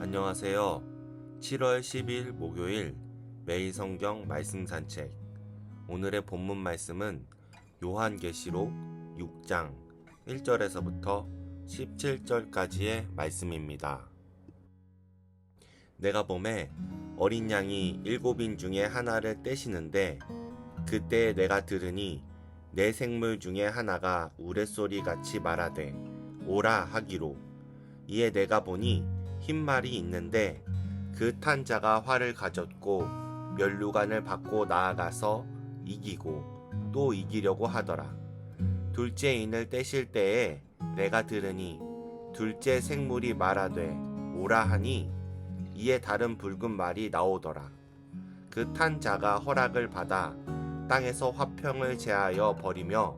안녕하세요. 7월 10일 목요일 매일 성경 말씀 산책. 오늘의 본문 말씀은 요한계시록 6장 1절에서부터 17절까지의 말씀입니다. 내가 보매 어린 양이 7인 중에 하나를 떼시는데 그때 내가 들으니 내 생물 중에 하나가 우레소리 같이 말하되 오라 하기로. 이에 내가 보니 흰 말이 있는데 그 탄 자가 활을 가졌고 면류관을 받고 나아가서 이기고 또 이기려고 하더라. 둘째 인을 떼실 때에 내가 들으니 둘째 생물이 말하되 오라 하니 이에 다른 붉은 말이 나오더라. 그 탄 자가 허락을 받아 땅에서 화평을 제하여 버리며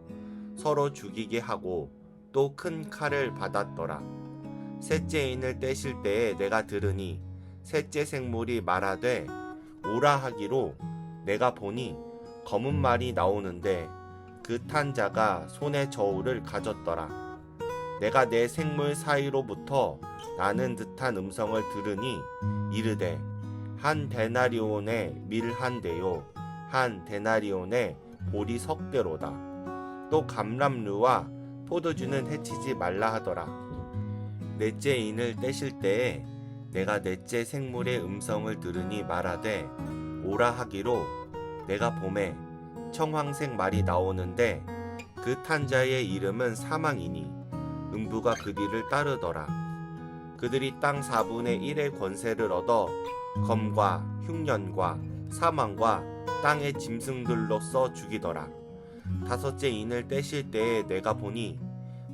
서로 죽이게 하고 또 큰 칼을 받았더라. 셋째 인을 떼실 때에 내가 들으니 셋째 생물이 말하되 오라 하기로. 내가 보니 검은 말이 나오는데 그 탄 자가 손에 저울을 가졌더라. 내가 내 생물 사이로부터 나는 듯한 음성을 들으니 이르되 한 데나리온의 밀 한 대요 한 데나리온의 보리 석 대로다. 또 감람류와 포도주는 해치지 말라 하더라. 넷째 인을 떼실 때에 내가 넷째 생물의 음성을 들으니 말하되 오라 하기로. 내가 보매 청황색 말이 나오는데 그 탄 자의 이름은 사망이니 음부가 그 뒤를 따르더라. 그들이 땅 4분의 1의 권세를 얻어 검과 흉년과 사망과 땅의 짐승들로서 죽이더라. 다섯째 인을 떼실 때에 내가 보니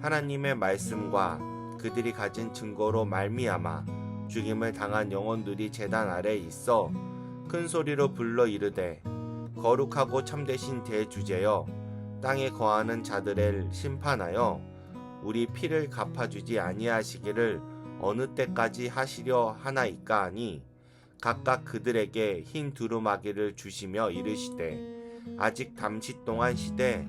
하나님의 말씀과 그들이 가진 증거로 말미암아 죽임을 당한 영혼들이 제단 아래에 있어 큰 소리로 불러 이르되 거룩하고 참되신 대주제여 땅에 거하는 자들을 심판하여 우리 피를 갚아주지 아니하시기를 어느 때까지 하시려 하나이까 하니 각각 그들에게 흰 두루마기를 주시며 이르시되 아직 잠시 동안 시되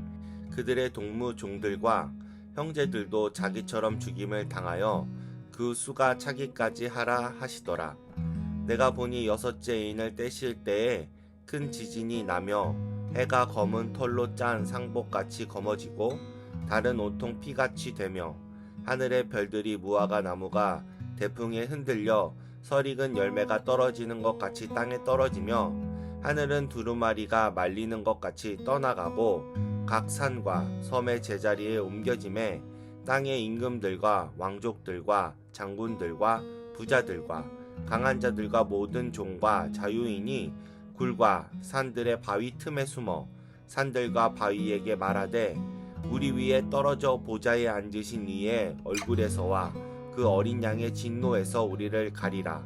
그들의 동무 종들과 형제들도 자기처럼 죽임을 당하여 그 수가 차기까지 하라 하시더라. 내가 보니 여섯째 인을 떼실 때에 큰 지진이 나며 해가 검은 털로 짠 상복같이 검어지고 달은 온통 피같이 되며 하늘의 별들이 무화과 나무가 대풍에 흔들려 설익은 열매가 떨어지는 것 같이 땅에 떨어지며 하늘은 두루마리가 말리는 것 같이 떠나가고 각 산과 섬의 제자리에 옮겨짐에 땅의 임금들과 왕족들과 장군들과 부자들과 강한 자들과 모든 종과 자유인이 굴과 산들의 바위 틈에 숨어 산들과 바위에게 말하되 우리 위에 떨어져 보좌에 앉으신 이의 얼굴에서와 그 어린 양의 진노에서 우리를 가리라.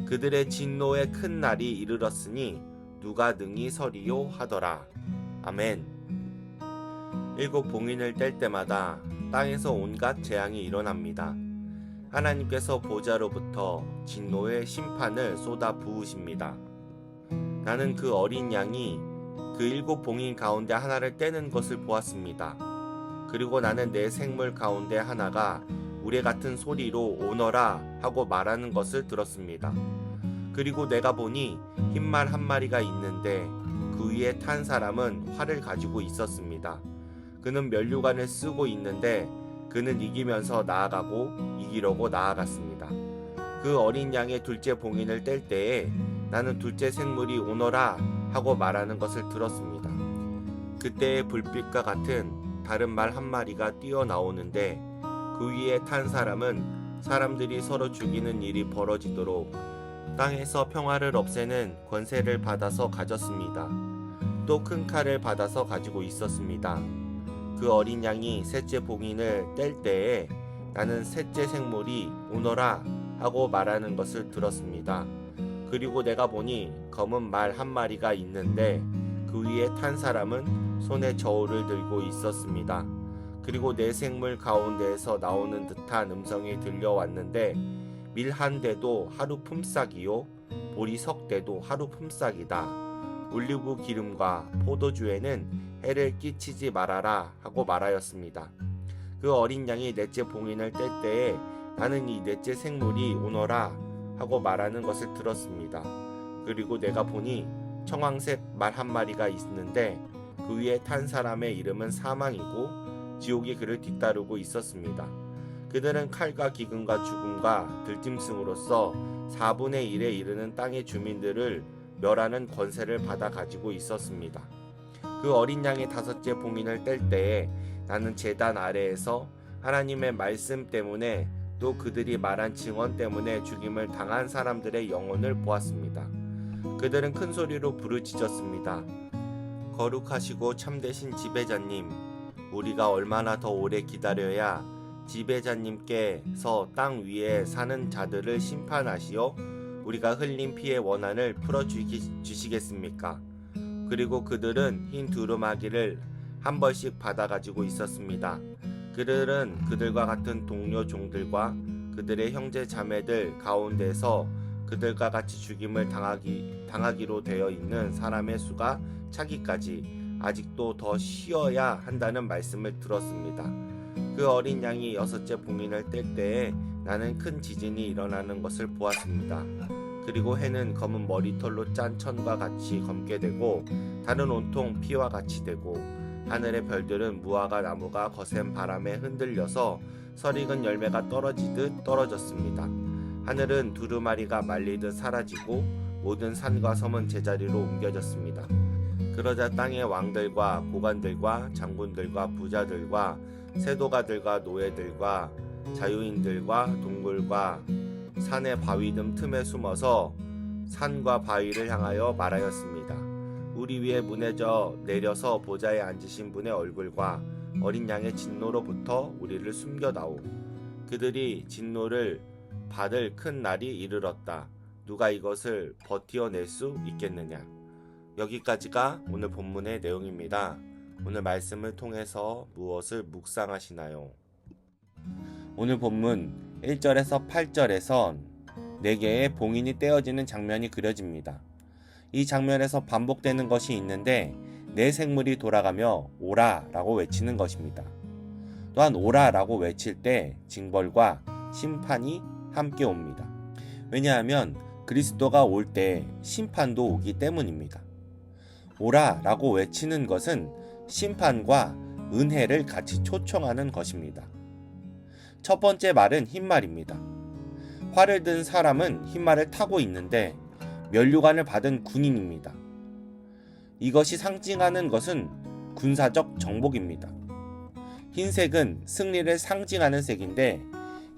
그들의 진노의 큰 날이 이르렀으니 누가 능히 서리요 하더라. 아멘. 7 봉인을 뗄 때마다 땅에서 온갖 재앙이 일어납니다. 하나님께서 보좌로부터 진노의 심판을 쏟아 부으십니다. 나는 그 어린 양이 그 7 봉인 가운데 하나를 떼는 것을 보았습니다. 그리고 나는 내 생물 가운데 하나가 우레 같은 소리로 오너라 하고 말하는 것을 들었습니다. 그리고 내가 보니 흰말 한 마리가 있는데 그 위에 탄 사람은 활을 가지고 있었습니다. 그는 면류관을 쓰고 있는데 그는 이기면서 나아가고 이기려고 나아갔습니다. 그 어린 양의 둘째 봉인을 뗄 때에 나는 둘째 생물이 오너라 하고 말하는 것을 들었습니다. 그때의 불빛과 같은 다른 말 한 마리가 뛰어나오는데 그 위에 탄 사람은 사람들이 서로 죽이는 일이 벌어지도록 땅에서 평화를 없애는 권세를 받아서 가졌습니다. 또 큰 칼을 받아서 가지고 있었습니다. 그 어린 양이 셋째 봉인을 뗄 때에 나는 셋째 생물이 오너라 하고 말하는 것을 들었습니다. 그리고 내가 보니 검은 말 한 마리가 있는데 그 위에 탄 사람은 손에 저울을 들고 있었습니다. 그리고 내 생물 가운데에서 나오는 듯한 음성이 들려왔는데 밀 한 대도 하루 품삯이요 보리 석 대도 하루 품삯이다. 올리브 기름과 포도주에는 해를 끼치지 말아라 하고 말하였습니다. 그 어린 양이 넷째 봉인을 뗄 때에 나는 이 넷째 생물이 오너라 하고 말하는 것을 들었습니다. 그리고 내가 보니 청황색 말 한 마리가 있는데 그 위에 탄 사람의 이름은 사망이고 지옥이 그를 뒤따르고 있었습니다. 그들은 칼과 기근과 죽음과 들짐승으로서 4분의 1에 이르는 땅의 주민들을 멸하는 권세를 받아 가지고 있었습니다. 그 어린 양의 5째 봉인을 뗄 때에 나는 제단 아래에서 하나님의 말씀 때문에 또 그들이 말한 증언 때문에 죽임을 당한 사람들의 영혼을 보았습니다. 그들은 큰 소리로 부르짖었습니다. 거룩하시고 참되신 지배자님, 우리가 얼마나 더 오래 기다려야 지배자님께서 땅 위에 사는 자들을 심판하시어 우리가 흘린 피의 원한을 풀어주시겠습니까? 그리고 그들은 흰 두루마기를 한 벌씩 받아가지고 있었습니다. 그들은 그들과 같은 동료 종들과 그들의 형제 자매들 가운데서 그들과 같이 죽임을 당하기로 되어 있는 사람의 수가 차기까지 아직도 더 쉬어야 한다는 말씀을 들었습니다. 그 어린 양이 6째 봉인을 뗄 때에 나는 큰 지진이 일어나는 것을 보았습니다. 그리고 해는 검은 머리털로 짠 천과 같이 검게 되고 달은 온통 피와 같이 되고 하늘의 별들은 무화과 나무가 거센 바람에 흔들려서 설익은 열매가 떨어지듯 떨어졌습니다. 하늘은 두루마리가 말리듯 사라지고 모든 산과 섬은 제자리로 옮겨졌습니다. 그러자 땅의 왕들과 고관들과 장군들과 부자들과 세도가들과 노예들과 자유인들과 동굴과 산의 바위듬 틈에 숨어서 산과 바위를 향하여 말하였습니다. 우리 위에 무너져 내려서 보좌에 앉으신 분의 얼굴과 어린 양의 진노로부터 우리를 숨겨다오. 그들이 진노를 받을 큰 날이 이르렀다. 누가 이것을 버티어낼 수 있겠느냐. 여기까지가 오늘 본문의 내용입니다. 오늘 말씀을 통해서 무엇을 묵상하시나요? 오늘 본문 1절에서 8절에선 4개의 봉인이 떼어지는 장면이 그려집니다. 이 장면에서 반복되는 것이 있는데 내 생물이 돌아가며 오라 라고 외치는 것입니다. 또한 오라 라고 외칠 때 징벌과 심판이 함께 옵니다. 왜냐하면 그리스도가 올 때 심판도 오기 때문입니다. 오라 라고 외치는 것은 심판과 은혜를 같이 초청하는 것입니다. 첫 번째 말은 흰말입니다. 활을 든 사람은 흰말을 타고 있는데 면류관을 받은 군인입니다. 이것이 상징하는 것은 군사적 정복입니다. 흰색은 승리를 상징하는 색인데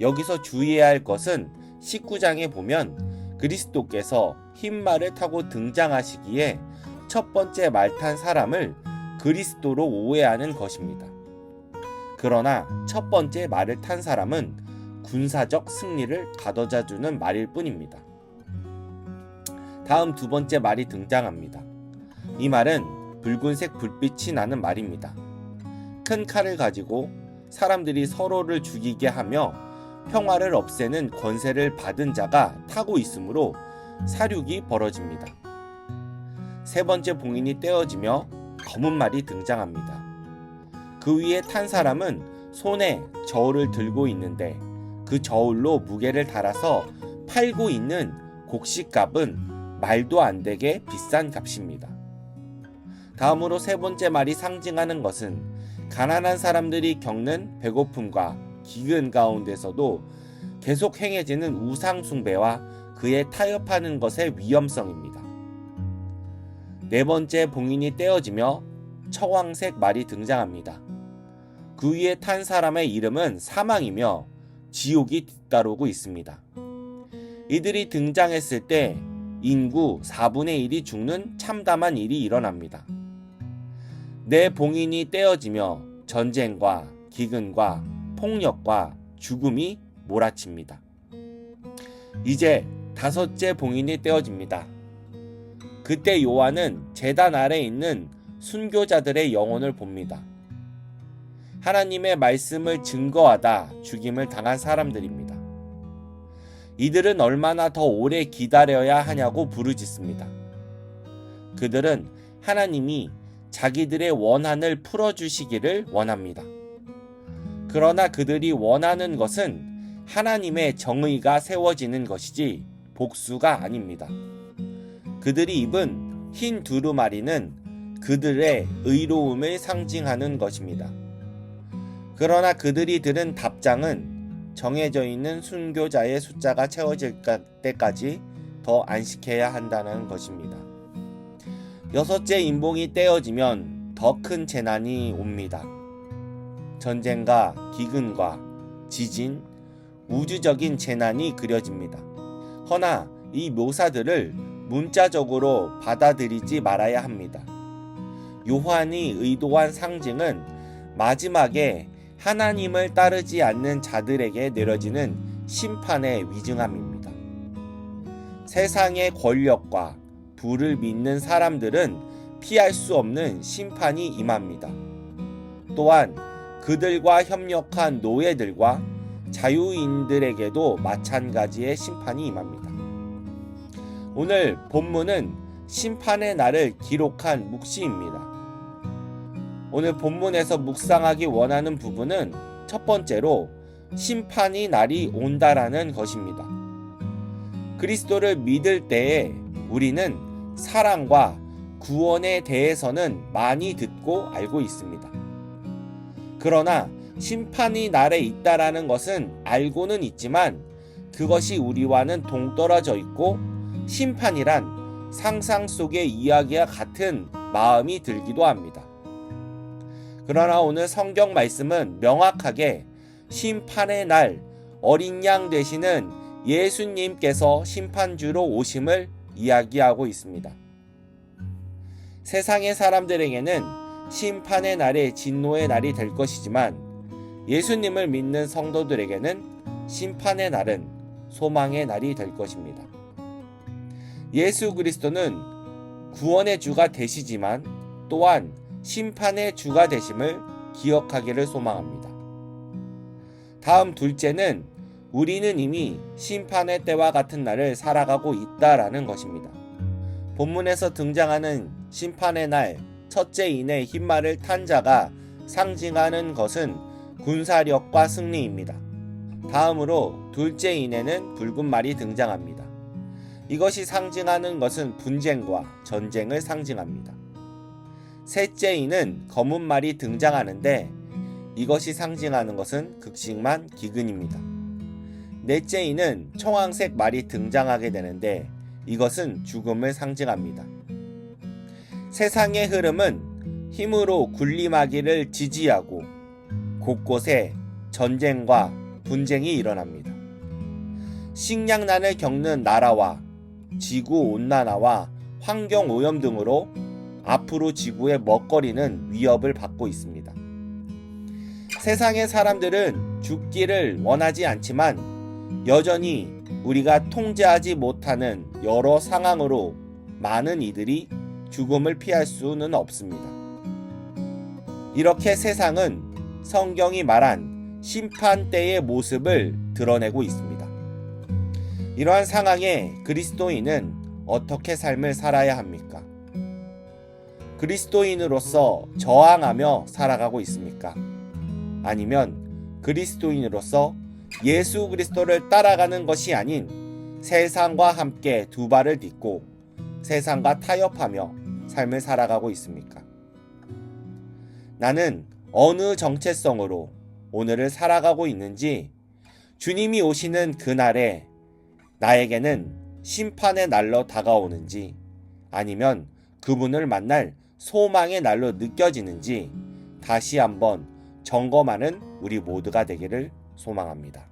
여기서 주의해야 할 것은 19장에 보면 그리스도께서 흰말을 타고 등장하시기에 첫 번째 말 탄 사람을 그리스도로 오해하는 것입니다. 그러나 첫 번째 말을 탄 사람은 군사적 승리를 가져다주는 말일 뿐입니다. 다음 두 번째 말이 등장합니다. 이 말은 붉은색 불빛이 나는 말입니다. 큰 칼을 가지고 사람들이 서로를 죽이게 하며 평화를 없애는 권세를 받은 자가 타고 있으므로 사륙이 벌어집니다. 세 번째 봉인이 떼어지며 검은 말이 등장합니다. 그 위에 탄 사람은 손에 저울을 들고 있는데 그 저울로 무게를 달아서 팔고 있는 곡식값은 말도 안 되게 비싼 값입니다. 다음으로 세 번째 말이 상징하는 것은 가난한 사람들이 겪는 배고픔과 기근 가운데서도 계속 행해지는 우상 숭배와 그에 타협하는 것의 위험성입니다. 네 번째 봉인이 떼어지며 청황색 말이 등장합니다. 그 위에 탄 사람의 이름은 사망이며 지옥이 뒤따르고 있습니다. 이들이 등장했을 때 인구 4분의 1이 죽는 참담한 일이 일어납니다. 네 봉인이 떼어지며 전쟁과 기근과 폭력과 죽음이 몰아칩니다. 이제 5째 봉인이 떼어집니다. 그때 요한은 제단 아래에 있는 순교자들의 영혼을 봅니다. 하나님의 말씀을 증거하다 죽임을 당한 사람들입니다. 이들은 얼마나 더 오래 기다려야 하냐고 부르짖습니다. 그들은 하나님이 자기들의 원한을 풀어주시기를 원합니다. 그러나 그들이 원하는 것은 하나님의 정의가 세워지는 것이지 복수가 아닙니다. 그들이 입은 흰 두루마리는 그들의 의로움을 상징하는 것입니다. 그러나 그들이 들은 답장은 정해져 있는 순교자의 숫자가 채워질 때까지 더 안식해야 한다는 것입니다. 여섯째 인봉이 떼어지면 더 큰 재난이 옵니다. 전쟁과 기근과 지진, 우주적인 재난이 그려집니다. 허나 이 묘사들을 문자적으로 받아들이지 말아야 합니다. 요한이 의도한 상징은 마지막에 하나님을 따르지 않는 자들에게 내려지는 심판의 위증함입니다. 세상의 권력과 부를 믿는 사람들은 피할 수 없는 심판이 임합니다. 또한 그들과 협력한 노예들과 자유인들에게도 마찬가지의 심판이 임합니다. 오늘 본문은 심판의 날을 기록한 묵시입니다. 오늘 본문에서 묵상하기 원하는 부분은 첫 번째로 심판의 날이 온다라는 것입니다. 그리스도를 믿을 때에 우리는 사랑과 구원에 대해서는 많이 듣고 알고 있습니다. 그러나 심판의 날에 있다라는 것은 알고는 있지만 그것이 우리와는 동떨어져 있고 심판이란 상상 속의 이야기와 같은 마음이 들기도 합니다. 그러나 오늘 성경 말씀은 명확하게 심판의 날 어린 양 되시는 예수님께서 심판주로 오심을 이야기하고 있습니다. 세상의 사람들에게는 심판의 날에 진노의 날이 될 것이지만 예수님을 믿는 성도들에게는 심판의 날은 소망의 날이 될 것입니다. 예수 그리스도는 구원의 주가 되시지만 또한 심판의 주가 되심을 기억하기를 소망합니다. 다음 둘째는 우리는 이미 심판의 때와 같은 날을 살아가고 있다라는 것입니다. 본문에서 등장하는 심판의 날 첫째 인의 흰말을 탄 자가 상징하는 것은 군사력과 승리입니다. 다음으로 둘째 인에는 붉은 말이 등장합니다. 이것이 상징하는 것은 분쟁과 전쟁을 상징합니다. 셋째 인은 검은 말이 등장하는데 이것이 상징하는 것은 극심한 기근입니다. 넷째 인은 청황색 말이 등장하게 되는데 이것은 죽음을 상징합니다. 세상의 흐름은 힘으로 군림하기를 지지하고 곳곳에 전쟁과 분쟁이 일어납니다. 식량난을 겪는 나라와 지구온난화와 환경오염 등으로 앞으로 지구의 먹거리는 위협을 받고 있습니다. 세상의 사람들은 죽기를 원하지 않지만 여전히 우리가 통제하지 못하는 여러 상황으로 많은 이들이 죽음을 피할 수는 없습니다. 이렇게 세상은 성경이 말한 심판 때의 모습을 드러내고 있습니다. 이러한 상황에 그리스도인은 어떻게 삶을 살아야 합니까? 그리스도인으로서 저항하며 살아가고 있습니까? 아니면 그리스도인으로서 예수 그리스도를 따라가는 것이 아닌 세상과 함께 두 발을 딛고 세상과 타협하며 삶을 살아가고 있습니까? 나는 어느 정체성으로 오늘을 살아가고 있는지 주님이 오시는 그날에 나에게는 심판의 날로 다가오는지 아니면 그분을 만날 소망의 날로 느껴지는지 다시 한번 점검하는 우리 모두가 되기를 소망합니다.